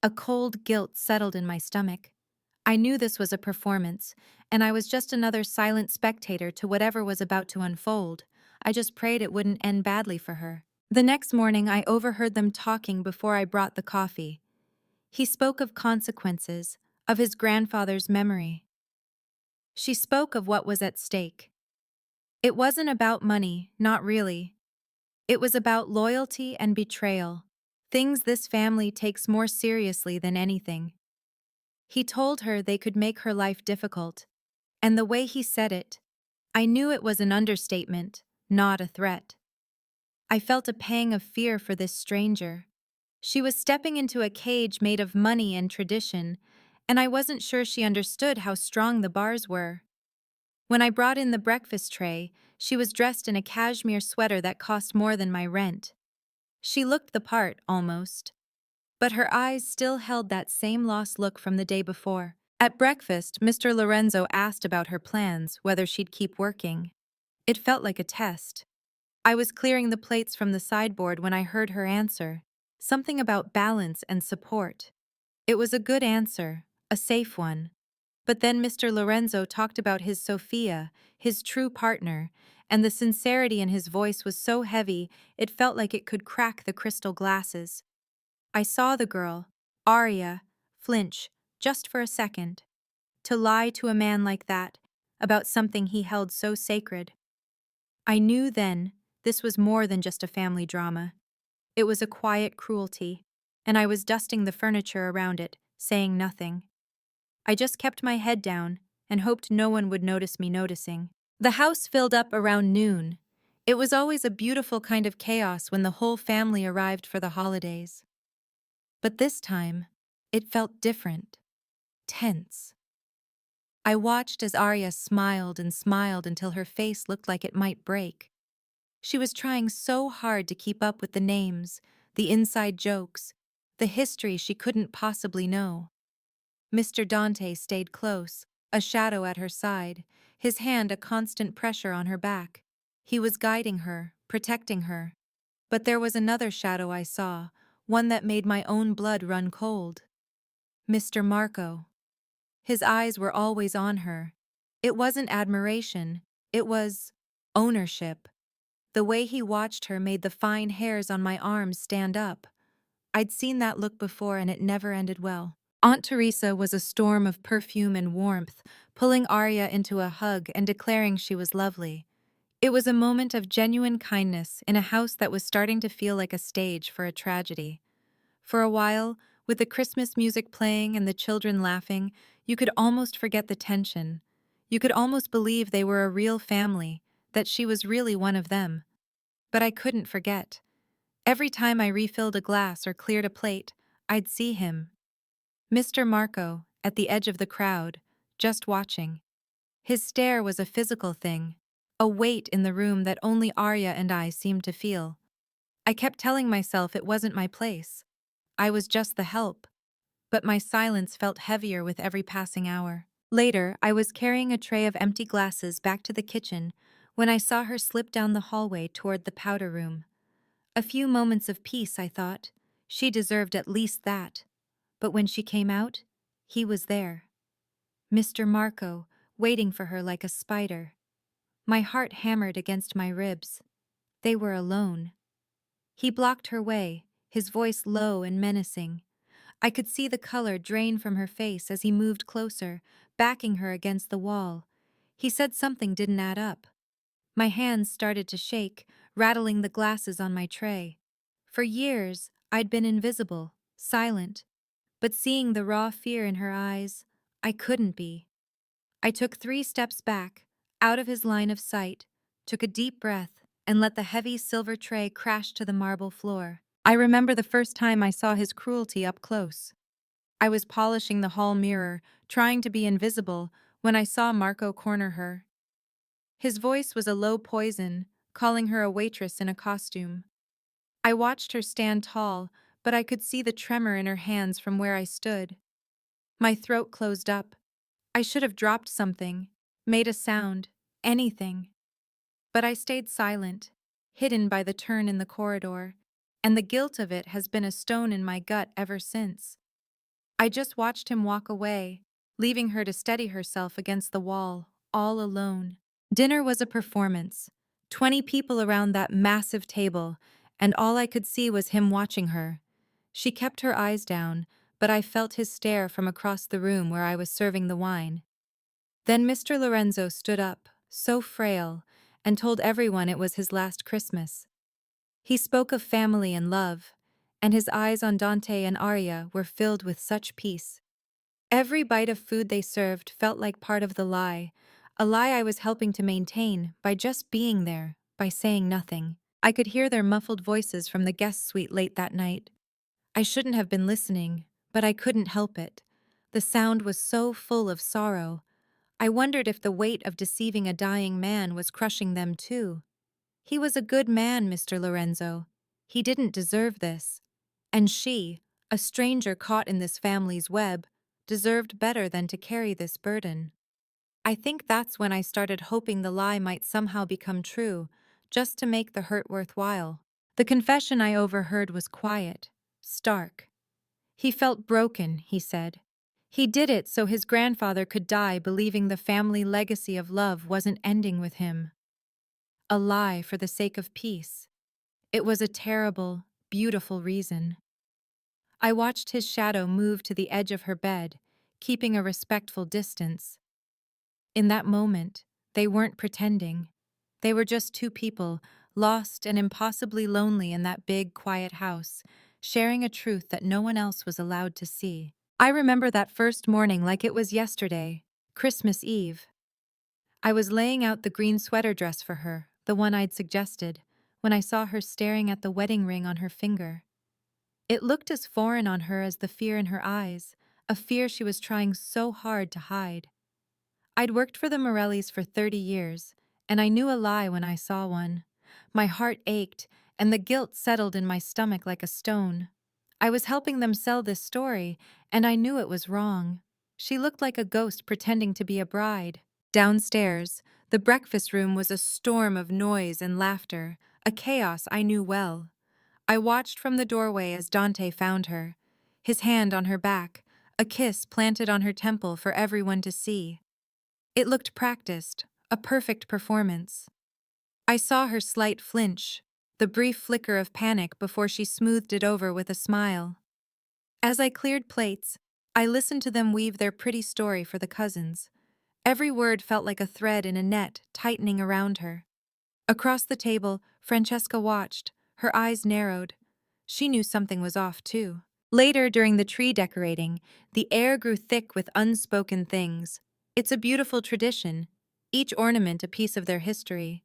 A cold guilt settled in my stomach. I knew this was a performance, and I was just another silent spectator to whatever was about to unfold. I just prayed it wouldn't end badly for her. The next morning, I overheard them talking before I brought the coffee. He spoke of consequences, of his grandfather's memory. She spoke of what was at stake. It wasn't about money, not really. It was about loyalty and betrayal, things this family takes more seriously than anything. He told her they could make her life difficult, and the way he said it, I knew it was an understatement, not a threat. I felt a pang of fear for this stranger. She was stepping into a cage made of money and tradition, and I wasn't sure she understood how strong the bars were. When I brought in the breakfast tray, she was dressed in a cashmere sweater that cost more than my rent. She looked the part, almost, but her eyes still held that same lost look from the day before. At breakfast, Mr. Lorenzo asked about her plans, whether she'd keep working. It felt like a test. I was clearing the plates from the sideboard when I heard her answer. Something about balance and support. It was a good answer, a safe one. But then Mr. Lorenzo talked about his Sophia, his true partner, and the sincerity in his voice was so heavy it felt like it could crack the crystal glasses. I saw the girl, Arya, flinch, just for a second. To lie to a man like that, about something he held so sacred. I knew then this was more than just a family drama. It was a quiet cruelty, and I was dusting the furniture around it, saying nothing. I just kept my head down and hoped no one would notice me noticing. The house filled up around noon. It was always a beautiful kind of chaos when the whole family arrived for the holidays. But this time, it felt different, tense. I watched as Arya smiled and smiled until her face looked like it might break. She was trying so hard to keep up with the names, the inside jokes, the history she couldn't possibly know. Mr. Dante stayed close, a shadow at her side, his hand a constant pressure on her back. He was guiding her, protecting her. But there was another shadow I saw, one that made my own blood run cold. Mr. Marco. His eyes were always on her. It wasn't admiration, it was ownership. The way he watched her made the fine hairs on my arms stand up. I'd seen that look before and it never ended well. Aunt Teresa was a storm of perfume and warmth, pulling Arya into a hug and declaring she was lovely. It was a moment of genuine kindness in a house that was starting to feel like a stage for a tragedy. For a while, with the Christmas music playing and the children laughing, you could almost forget the tension. You could almost believe they were a real family, that she was really one of them. But I couldn't forget. Every time I refilled a glass or cleared a plate, I'd see him. Mr. Marco, at the edge of the crowd, just watching. His stare was a physical thing, a weight in the room that only Arya and I seemed to feel. I kept telling myself it wasn't my place. I was just the help. But my silence felt heavier with every passing hour. Later, I was carrying a tray of empty glasses back to the kitchen when I saw her slip down the hallway toward the powder room. A few moments of peace, I thought. She deserved at least that. But when she came out, he was there. Mr. Marco, waiting for her like a spider. My heart hammered against my ribs. They were alone. He blocked her way, his voice low and menacing. I could see the color drain from her face as he moved closer, backing her against the wall. He said something didn't add up. My hands started to shake, rattling the glasses on my tray. For years, I'd been invisible, silent, but seeing the raw fear in her eyes, I couldn't be. I took 3 steps back, out of his line of sight, took a deep breath, and let the heavy silver tray crash to the marble floor. I remember the first time I saw his cruelty up close. I was polishing the hall mirror, trying to be invisible, when I saw Marco corner her. His voice was a low poison, calling her a waitress in a costume. I watched her stand tall, but I could see the tremor in her hands from where I stood. My throat closed up. I should have dropped something, made a sound, anything. But I stayed silent. hidden by the turn in the corridor, and the guilt of it has been a stone in my gut ever since. I just watched him walk away, leaving her to steady herself against the wall, all alone. Dinner was a performance. 20 people around that massive table, and all I could see was him watching her. She kept her eyes down, but I felt his stare from across the room where I was serving the wine. Then Mr. Lorenzo stood up, so frail, and told everyone it was his last Christmas. He spoke of family and love, and his eyes on Dante and Arya were filled with such peace. Every bite of food they served felt like part of the lie, a lie I was helping to maintain by just being there, by saying nothing. I could hear their muffled voices from the guest suite late that night. I shouldn't have been listening, but I couldn't help it. The sound was so full of sorrow. I wondered if the weight of deceiving a dying man was crushing them too. He was a good man, Mr. Lorenzo. He didn't deserve this. And she, a stranger caught in this family's web, deserved better than to carry this burden. I think that's when I started hoping the lie might somehow become true, just to make the hurt worthwhile. The confession I overheard was quiet, stark. He felt broken, he said. He did it so his grandfather could die believing the family legacy of love wasn't ending with him. A lie for the sake of peace. It was a terrible, beautiful reason. I watched his shadow move to the edge of her bed, keeping a respectful distance. In that moment, they weren't pretending. They were just two people, lost and impossibly lonely in that big, quiet house, sharing a truth that no one else was allowed to see. I remember that first morning like it was yesterday, Christmas Eve. I was laying out the green sweater dress for her, the one I'd suggested, when I saw her staring at the wedding ring on her finger. It looked as foreign on her as the fear in her eyes, a fear she was trying so hard to hide. I'd worked for the Morellis for 30 years, and I knew a lie when I saw one. My heart ached, and the guilt settled in my stomach like a stone. I was helping them sell this story, and I knew it was wrong. She looked like a ghost pretending to be a bride. Downstairs, the breakfast room was a storm of noise and laughter, a chaos I knew well. I watched from the doorway as Dante found her, his hand on her back, a kiss planted on her temple for everyone to see. It looked practiced, a perfect performance. I saw her slight flinch, the brief flicker of panic before she smoothed it over with a smile. As I cleared plates, I listened to them weave their pretty story for the cousins. Every word felt like a thread in a net tightening around her. Across the table, Francesca watched, her eyes narrowed. She knew something was off, too. Later, during the tree decorating, the air grew thick with unspoken things. It's a beautiful tradition, each ornament a piece of their history.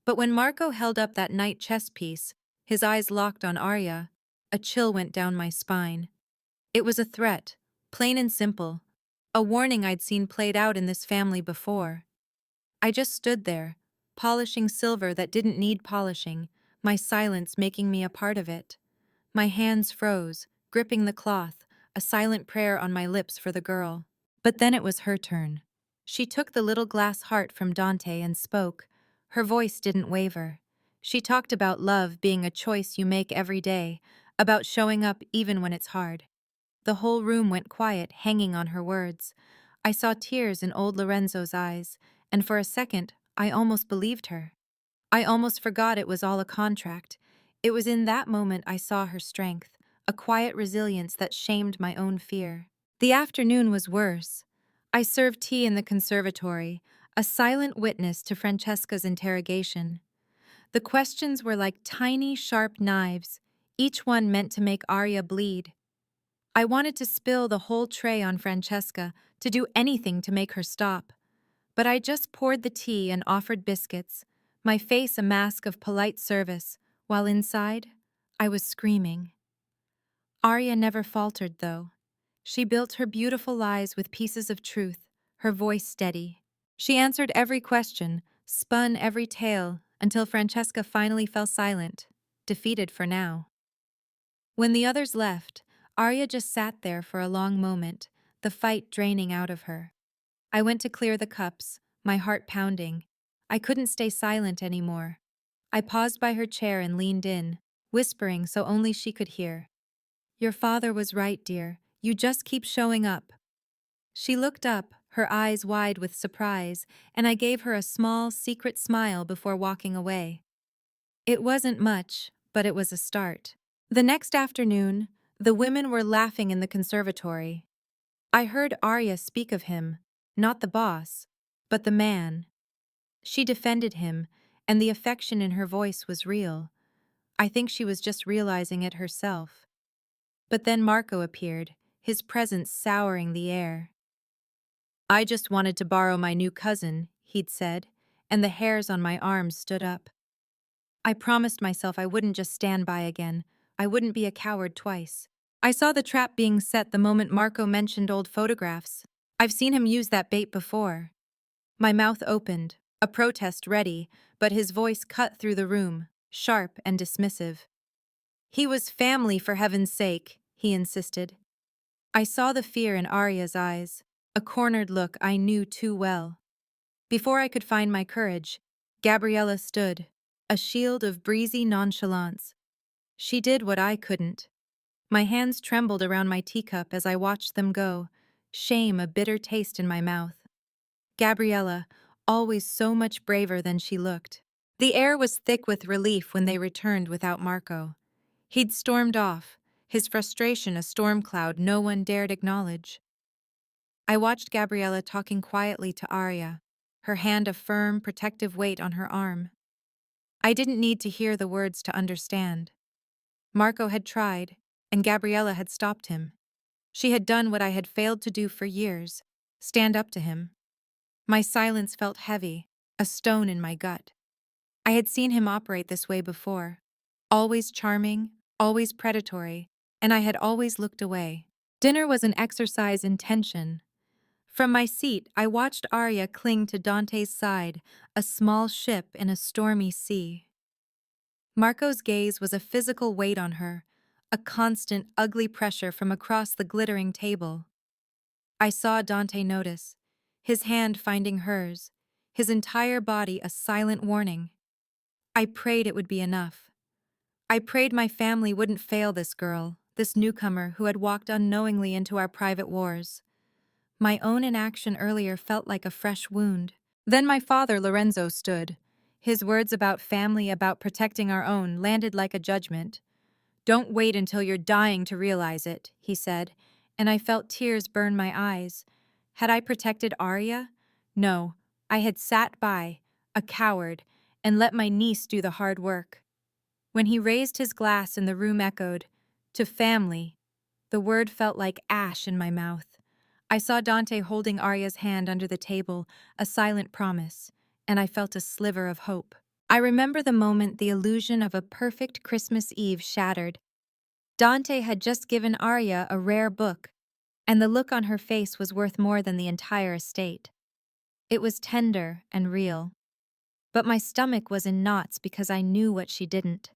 But when Marco held up that night chess piece, his eyes locked on Arya, a chill went down my spine. It was a threat, plain and simple, a warning I'd seen played out in this family before. I just stood there, polishing silver that didn't need polishing, my silence making me a part of it. My hands froze, gripping the cloth, a silent prayer on my lips for the girl. But then it was her turn. She took the little glass heart from Dante and spoke. Her voice didn't waver. She talked about love being a choice you make every day, about showing up even when it's hard. The whole room went quiet, hanging on her words. I saw tears in old Lorenzo's eyes, and for a second, I almost believed her. I almost forgot it was all a contract. It was in that moment I saw her strength, a quiet resilience that shamed my own fear. The afternoon was worse. I served tea in the conservatory, a silent witness to Francesca's interrogation. The questions were like tiny, sharp knives, each one meant to make Arya bleed. I wanted to spill the whole tray on Francesca, to do anything to make her stop. But I just poured the tea and offered biscuits, my face a mask of polite service, while inside, I was screaming. Arya never faltered, though. She built her beautiful lies with pieces of truth, her voice steady. She answered every question, spun every tale, until Francesca finally fell silent, defeated for now. When the others left, Arya just sat there for a long moment, the fight draining out of her. I went to clear the cups, my heart pounding. I couldn't stay silent anymore. I paused by her chair and leaned in, whispering so only she could hear. Your father was right, dear. You just keep showing up. She looked up, her eyes wide with surprise, and I gave her a small, secret smile before walking away. It wasn't much, but it was a start. The next afternoon, the women were laughing in the conservatory. I heard Arya speak of him, not the boss, but the man. She defended him, and the affection in her voice was real. I think she was just realizing it herself. But then Marco appeared, his presence souring the air. I just wanted to borrow my new cousin, he'd said, and the hairs on my arms stood up. I promised myself I wouldn't just stand by again. I wouldn't be a coward twice. I saw the trap being set the moment Marco mentioned old photographs. I've seen him use that bait before. My mouth opened, a protest ready, but his voice cut through the room, sharp and dismissive. He was family, for heaven's sake, he insisted. I saw the fear in Arya's eyes, a cornered look I knew too well. Before I could find my courage, Gabriella stood, a shield of breezy nonchalance. She did what I couldn't. My hands trembled around my teacup as I watched them go, shame a bitter taste in my mouth. Gabriella, always so much braver than she looked. The air was thick with relief when they returned without Marco. He'd stormed off, his frustration a storm cloud no one dared acknowledge. I watched Gabriella talking quietly to Arya, her hand a firm, protective weight on her arm. I didn't need to hear the words to understand. Marco had tried, and Gabriella had stopped him. She had done what I had failed to do for years, stand up to him. My silence felt heavy, a stone in my gut. I had seen him operate this way before. Always charming, always predatory, and I had always looked away. Dinner was an exercise in tension. From my seat, I watched Arya cling to Dante's side, a small ship in a stormy sea. Marco's gaze was a physical weight on her, a constant, ugly pressure from across the glittering table. I saw Dante notice, his hand finding hers, his entire body a silent warning. I prayed it would be enough. I prayed my family wouldn't fail this girl, this newcomer who had walked unknowingly into our private wars. My own inaction earlier felt like a fresh wound. Then my father, Lorenzo, stood. His words about family, about protecting our own, landed like a judgment. Don't wait until you're dying to realize it, he said, and I felt tears burn my eyes. Had I protected Arya? No, I had sat by, a coward, and let my niece do the hard work. When he raised his glass and the room echoed, "To family," the word felt like ash in my mouth. I saw Dante holding Arya's hand under the table, a silent promise, and I felt a sliver of hope. I remember the moment the illusion of a perfect Christmas Eve shattered. Dante had just given Arya a rare book, and the look on her face was worth more than the entire estate. It was tender and real. But my stomach was in knots because I knew what she didn't.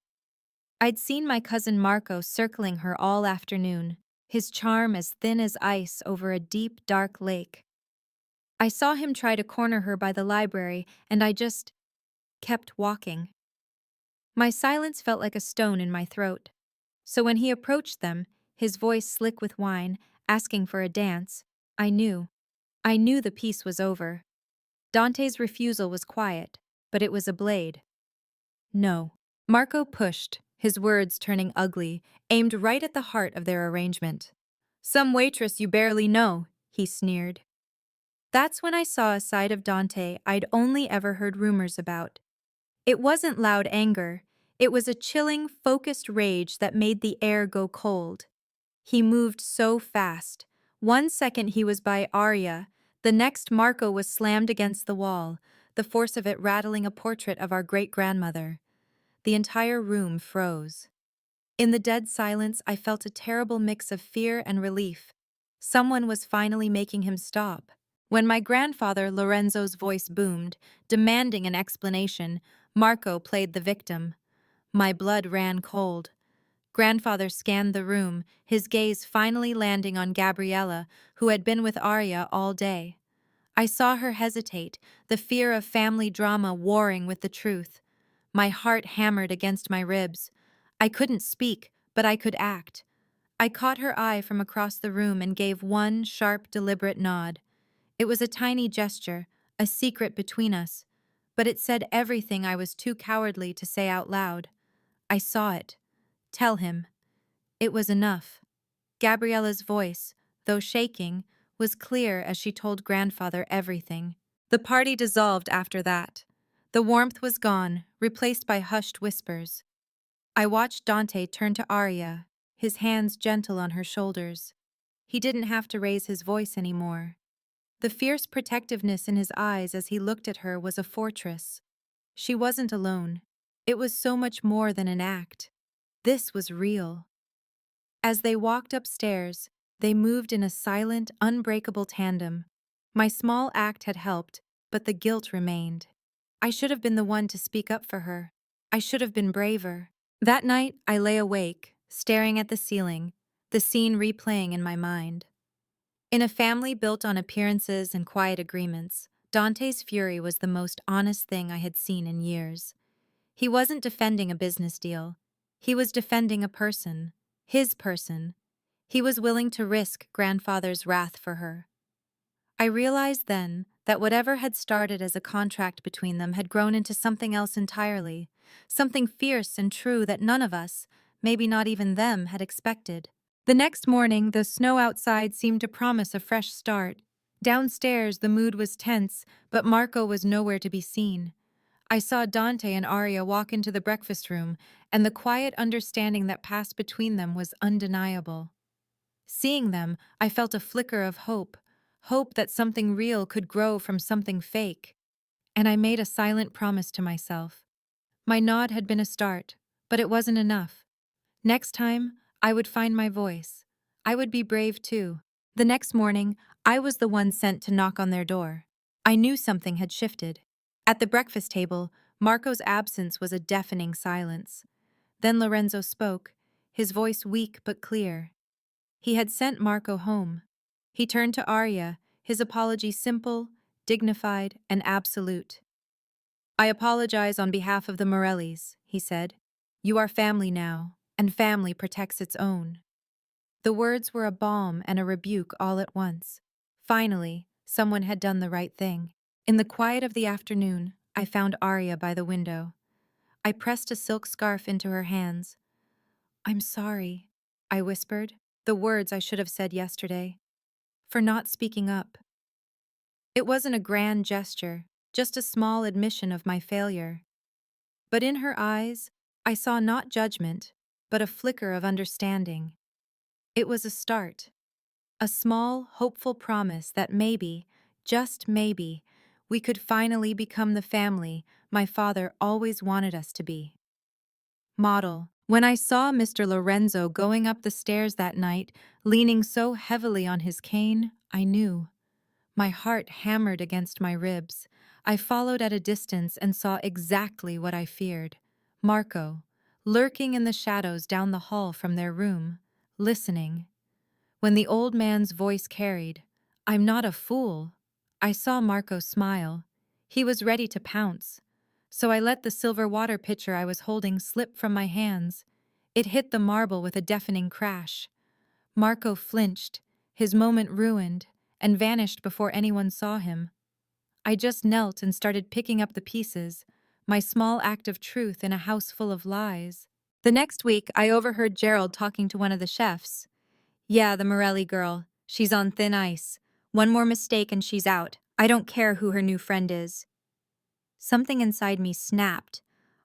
I'd seen my cousin Marco circling her all afternoon, his charm as thin as ice over a deep, dark lake. I saw him try to corner her by the library, and I just kept walking. My silence felt like a stone in my throat. So when he approached them, his voice slick with wine, asking for a dance, I knew. I knew the piece was over. Dante's refusal was quiet, but it was a blade. No. Marco pushed, his words turning ugly, aimed right at the heart of their arrangement. Some waitress you barely know, he sneered. That's when I saw a side of Dante I'd only ever heard rumors about. It wasn't loud anger. It was a chilling, focused rage that made the air go cold. He moved so fast. 1 second he was by Arya, the next Marco was slammed against the wall, the force of it rattling a portrait of our great-grandmother. The entire room froze. In the dead silence, I felt a terrible mix of fear and relief. Someone was finally making him stop. When my grandfather Lorenzo's voice boomed, demanding an explanation, Marco played the victim. My blood ran cold. Grandfather scanned the room, his gaze finally landing on Gabriella, who had been with Arya all day. I saw her hesitate, the fear of family drama warring with the truth. My heart hammered against my ribs. I couldn't speak, but I could act. I caught her eye from across the room and gave one sharp, deliberate nod. It was a tiny gesture, a secret between us, but it said everything I was too cowardly to say out loud. I saw it. Tell him. It was enough. Gabriella's voice, though shaking, was clear as she told grandfather everything. The party dissolved after that. The warmth was gone, replaced by hushed whispers. I watched Dante turn to Arya, his hands gentle on her shoulders. He didn't have to raise his voice anymore. The fierce protectiveness in his eyes as he looked at her was a fortress. She wasn't alone. It was so much more than an act. This was real. As they walked upstairs, they moved in a silent, unbreakable tandem. My small act had helped, but the guilt remained. I should have been the one to speak up for her. I should have been braver. That night, I lay awake, staring at the ceiling, the scene replaying in my mind. In a family built on appearances and quiet agreements, Dante's fury was the most honest thing I had seen in years. He wasn't defending a business deal. He was defending a person. His person. He was willing to risk grandfather's wrath for her. I realized then that whatever had started as a contract between them had grown into something else entirely, something fierce and true that none of us, maybe not even them, had expected. The next morning, the snow outside seemed to promise a fresh start. Downstairs, the mood was tense, but Marco was nowhere to be seen. I saw Dante and Arya walk into the breakfast room, and the quiet understanding that passed between them was undeniable. Seeing them, I felt a flicker of hope, hope that something real could grow from something fake. And I made a silent promise to myself. My nod had been a start, but it wasn't enough. Next time, I would find my voice. I would be brave too. The next morning, I was the one sent to knock on their door. I knew something had shifted. At the breakfast table, Marco's absence was a deafening silence. Then Lorenzo spoke, his voice weak but clear. He had sent Marco home. He turned to Arya, his apology simple, dignified, and absolute. "I apologize on behalf of the Morellis," he said. "You are family now, and family protects its own." The words were a balm and a rebuke all at once. Finally, someone had done the right thing. In the quiet of the afternoon, I found Arya by the window. I pressed a silk scarf into her hands. "I'm sorry," I whispered, the words I should have said yesterday, "for not speaking up." It wasn't a grand gesture, just a small admission of my failure. But in her eyes, I saw not judgment, but a flicker of understanding. It was a start, a small, hopeful promise that maybe, just maybe, we could finally become the family my father always wanted us to be. Model. When I saw Mr. Lorenzo going up the stairs that night, leaning so heavily on his cane, I knew. My heart hammered against my ribs. I followed at a distance and saw exactly what I feared. Marco, lurking in the shadows down the hall from their room, listening. When the old man's voice carried, "I'm not a fool," I saw Marco smile. He was ready to pounce. So I let the silver water pitcher I was holding slip from my hands. It hit the marble with a deafening crash. Marco flinched, his moment ruined, and vanished before anyone saw him. I just knelt and started picking up the pieces, my small act of truth in a house full of lies. The next week, I overheard Gerald talking to one of the chefs. "Yeah, the Morelli girl. She's on thin ice. One more mistake and she's out. I don't care who her new friend is." Something inside me snapped.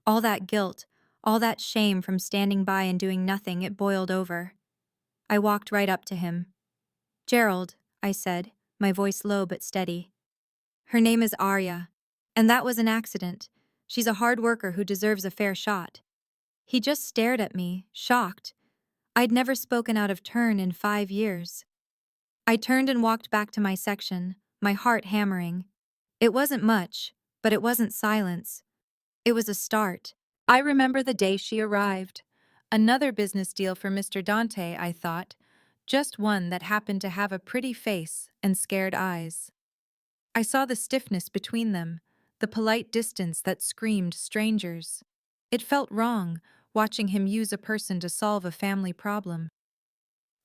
All that guilt, all that shame from standing by and doing nothing, it boiled over. I walked right up to him. "Gerald," I said, my voice low but steady. "Her name is Arya, and that was an accident. She's a hard worker who deserves a fair shot." He just stared at me, shocked. I'd never spoken out of turn in 5 years. I turned and walked back to my section, my heart hammering. It wasn't much, but it wasn't silence. It was a start. I remember the day she arrived. Another business deal for Mr. Dante, I thought. Just one that happened to have a pretty face and scared eyes. I saw the stiffness between them, the polite distance that screamed strangers. It felt wrong, watching him use a person to solve a family problem.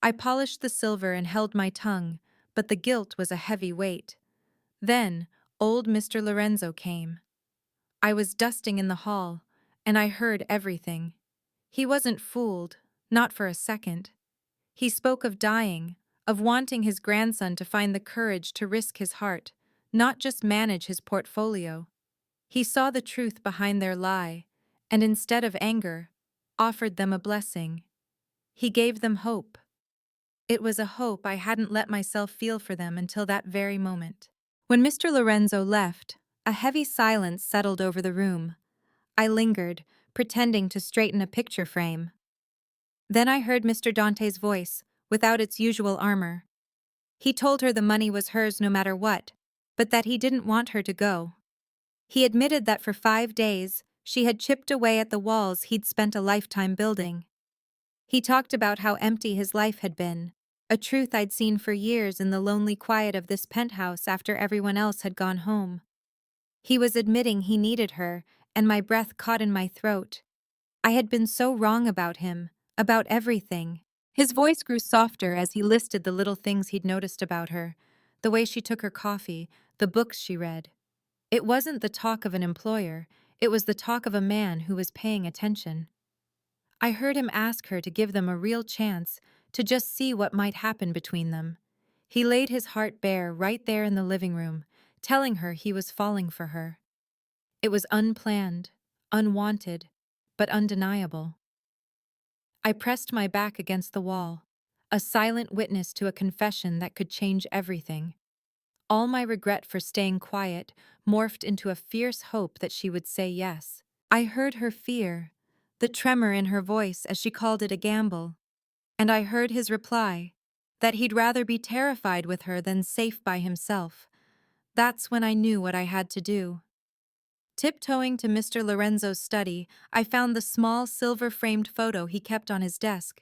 I polished the silver and held my tongue, but the guilt was a heavy weight. Then, old Mr. Lorenzo came. I was dusting in the hall, and I heard everything. He wasn't fooled, not for a second. He spoke of dying, of wanting his grandson to find the courage to risk his heart, not just manage his portfolio. He saw the truth behind their lie, and instead of anger, offered them a blessing. He gave them hope. It was a hope I hadn't let myself feel for them until that very moment. When Mr. Lorenzo left, a heavy silence settled over the room. I lingered, pretending to straighten a picture frame. Then I heard Mr. Dante's voice, without its usual armor. He told her the money was hers no matter what, but that he didn't want her to go. He admitted that for 5 days, she had chipped away at the walls he'd spent a lifetime building. He talked about how empty his life had been, a truth I'd seen for years in the lonely quiet of this penthouse after everyone else had gone home. He was admitting he needed her, and my breath caught in my throat. I had been so wrong about him, about everything. His voice grew softer as he listed the little things he'd noticed about her, the way she took her coffee, the books she read. It wasn't the talk of an employer, it was the talk of a man who was paying attention. I heard him ask her to give them a real chance, to just see what might happen between them. He laid his heart bare right there in the living room, telling her he was falling for her. It was unplanned, unwanted, but undeniable. I pressed my back against the wall, a silent witness to a confession that could change everything. All my regret for staying quiet morphed into a fierce hope that she would say yes. I heard her fear, the tremor in her voice as she called it a gamble. And I heard his reply, that he'd rather be terrified with her than safe by himself. That's when I knew what I had to do. Tiptoeing to Mr. Lorenzo's study, I found the small silver-framed photo he kept on his desk.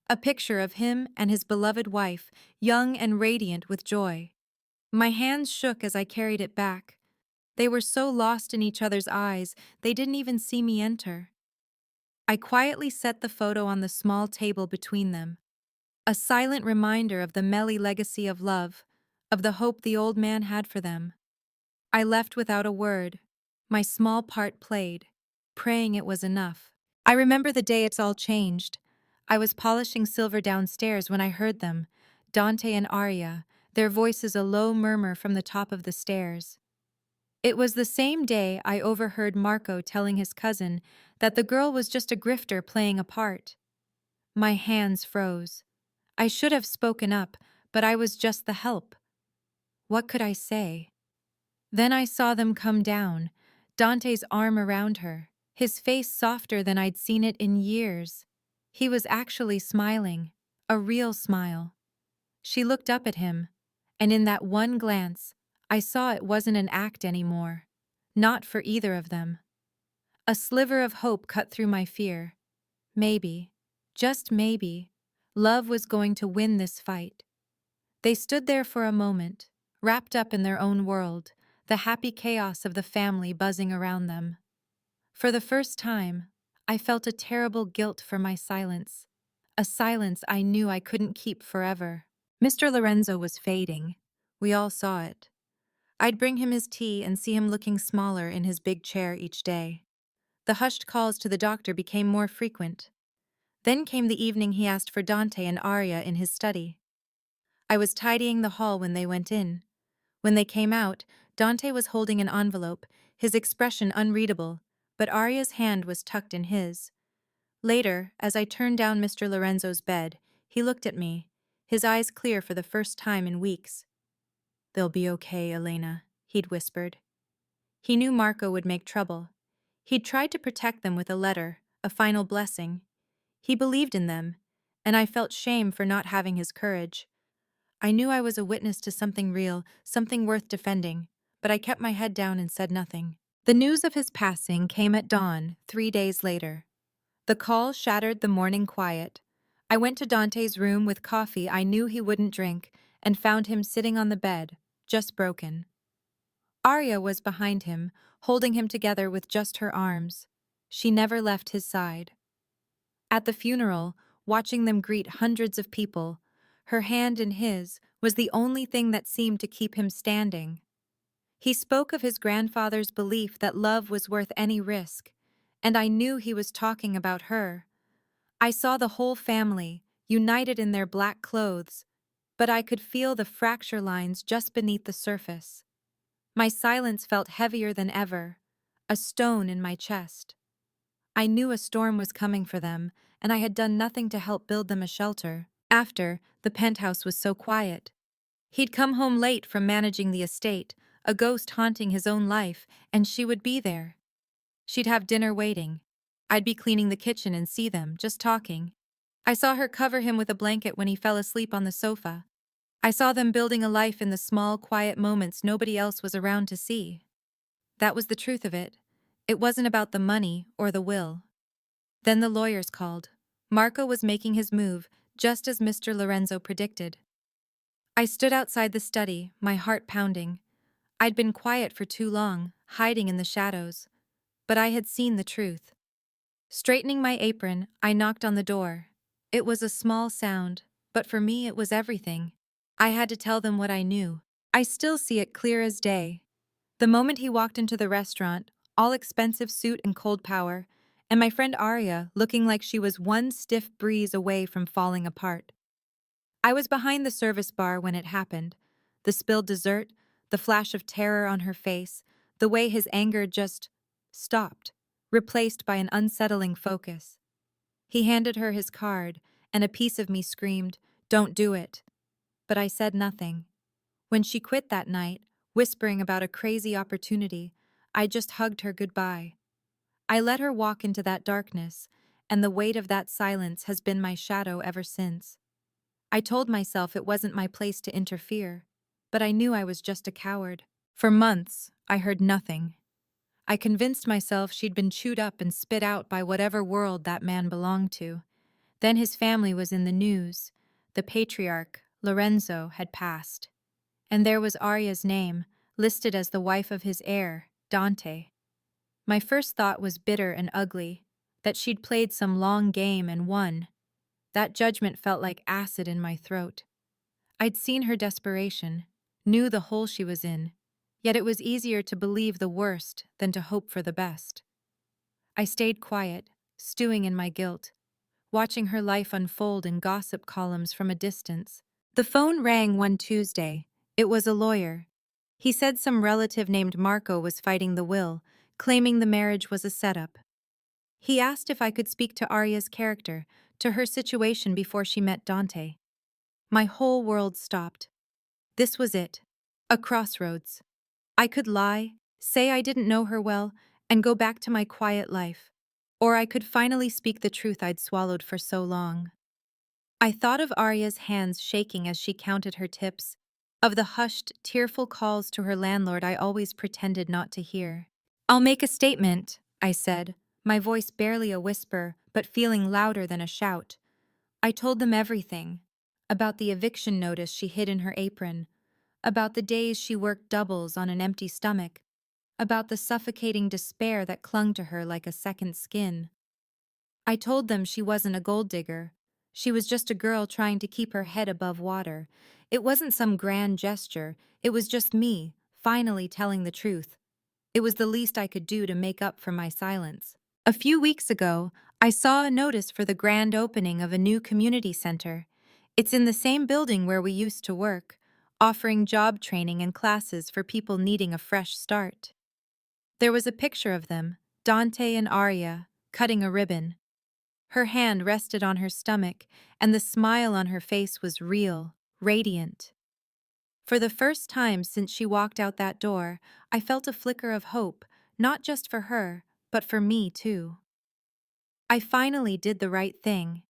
A picture of him and his beloved wife, young and radiant with joy. My hands shook as I carried it back. They were so lost in each other's eyes, they didn't even see me enter. I quietly set the photo on the small table between them, a silent reminder of the Melly legacy of love, of the hope the old man had for them. I left without a word. My small part played, praying it was enough. I remember the day it's all changed. I was polishing silver downstairs when I heard them, Dante and Arya, their voices a low murmur from the top of the stairs. It was the same day I overheard Marco telling his cousin that the girl was just a grifter playing a part. My hands froze. I should have spoken up, but I was just the help. What could I say? Then I saw them come down, Dante's arm around her, his face softer than I'd seen it in years. He was actually smiling, a real smile. She looked up at him, and in that one glance, I saw it wasn't an act anymore. Not for either of them. A sliver of hope cut through my fear. Maybe, just maybe, love was going to win this fight. They stood there for a moment, wrapped up in their own world, the happy chaos of the family buzzing around them. For the first time, I felt a terrible guilt for my silence, a silence I knew I couldn't keep forever. Mr. Lorenzo was fading. We all saw it. I'd bring him his tea and see him looking smaller in his big chair each day. The hushed calls to the doctor became more frequent. Then came the evening he asked for Dante and Arya in his study. I was tidying the hall when they went in. When they came out, Dante was holding an envelope, his expression unreadable, but Arya's hand was tucked in his. Later, as I turned down Mr. Lorenzo's bed, he looked at me, his eyes clear for the first time in weeks. "They'll be okay, Elena," he'd whispered. He knew Marco would make trouble. He'd tried to protect them with a letter, a final blessing. He believed in them, and I felt shame for not having his courage. I knew I was a witness to something real, something worth defending, but I kept my head down and said nothing. The news of his passing came at dawn, 3 days later. The call shattered the morning quiet. I went to Dante's room with coffee I knew he wouldn't drink and found him sitting on the bed, just broken. Arya was behind him, holding him together with just her arms. she never left his side. At the funeral, watching them greet hundreds of people, her hand in his was the only thing that seemed to keep him standing. He spoke of his grandfather's belief that love was worth any risk, and I knew he was talking about her. I saw the whole family, united in their black clothes, but I could feel the fracture lines just beneath the surface. My silence felt heavier than ever, a stone in my chest. I knew a storm was coming for them, and I had done nothing to help build them a shelter. After, the penthouse was so quiet. He'd come home late from managing the estate, a ghost haunting his own life, and she would be there. She'd have dinner waiting. I'd be cleaning the kitchen and see them, just talking. I saw her cover him with a blanket when he fell asleep on the sofa. I saw them building a life in the small, quiet moments nobody else was around to see. That was the truth of it. It wasn't about the money or the will. Then the lawyers called. Marco was making his move, just as Mr. Lorenzo predicted. I stood outside the study, my heart pounding. I'd been quiet for too long, hiding in the shadows. But I had seen the truth. Straightening my apron, I knocked on the door. It was a small sound, but for me it was everything. I had to tell them what I knew. I still see it clear as day. The moment he walked into the restaurant, all expensive suit and cold power, and my friend Arya looking like she was one stiff breeze away from falling apart. I was behind the service bar when it happened. The spilled dessert, the flash of terror on her face, the way his anger just stopped, replaced by an unsettling focus. He handed her his card, and a piece of me screamed, "Don't do it." But I said nothing. When she quit that night, whispering about a crazy opportunity, I just hugged her goodbye. I let her walk into that darkness, and the weight of that silence has been my shadow ever since. I told myself it wasn't my place to interfere, but I knew I was just a coward. For months, I heard nothing. I convinced myself she'd been chewed up and spit out by whatever world that man belonged to. Then his family was in the news. The patriarch, Lorenzo, had passed. And there was Arya's name, listed as the wife of his heir, Dante. My first thought was bitter and ugly, that she'd played some long game and won. That judgment felt like acid in my throat. I'd seen her desperation, knew the hole she was in, yet it was easier to believe the worst than to hope for the best. I stayed quiet, stewing in my guilt, watching her life unfold in gossip columns from a distance. The phone rang one Tuesday. It was a lawyer. He said some relative named Marco was fighting the will, claiming the marriage was a setup. He asked if I could speak to Arya's character, to her situation before she met Dante. My whole world stopped. This was it. A crossroads. I could lie, say I didn't know her well, and go back to my quiet life. Or I could finally speak the truth I'd swallowed for so long. I thought of Arya's hands shaking as she counted her tips, of the hushed, tearful calls to her landlord I always pretended not to hear. "I'll make a statement," I said, my voice barely a whisper, but feeling louder than a shout. I told them everything. About the eviction notice she hid in her apron, about the days she worked doubles on an empty stomach, about the suffocating despair that clung to her like a second skin. I told them she wasn't a gold digger. She was just a girl trying to keep her head above water. It wasn't some grand gesture, it was just me, finally telling the truth. It was the least I could do to make up for my silence. A few weeks ago, I saw a notice for the grand opening of a new community center. It's in the same building where we used to work, offering job training and classes for people needing a fresh start. There was a picture of them, Dante and Arya, cutting a ribbon. Her hand rested on her stomach, and the smile on her face was real, radiant. For the first time since she walked out that door, I felt a flicker of hope, not just for her, but for me too. I finally did the right thing.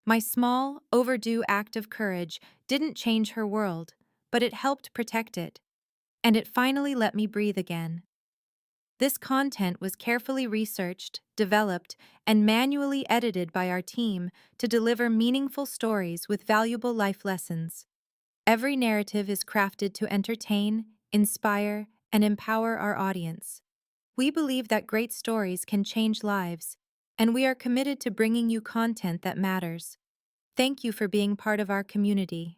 My small, overdue act of courage didn't change her world, but it helped protect it, and it finally let me breathe again. This content was carefully researched, developed, and manually edited by our team to deliver meaningful stories with valuable life lessons. Every narrative is crafted to entertain, inspire, and empower our audience. We believe that great stories can change lives, and we are committed to bringing you content that matters. Thank you for being part of our community.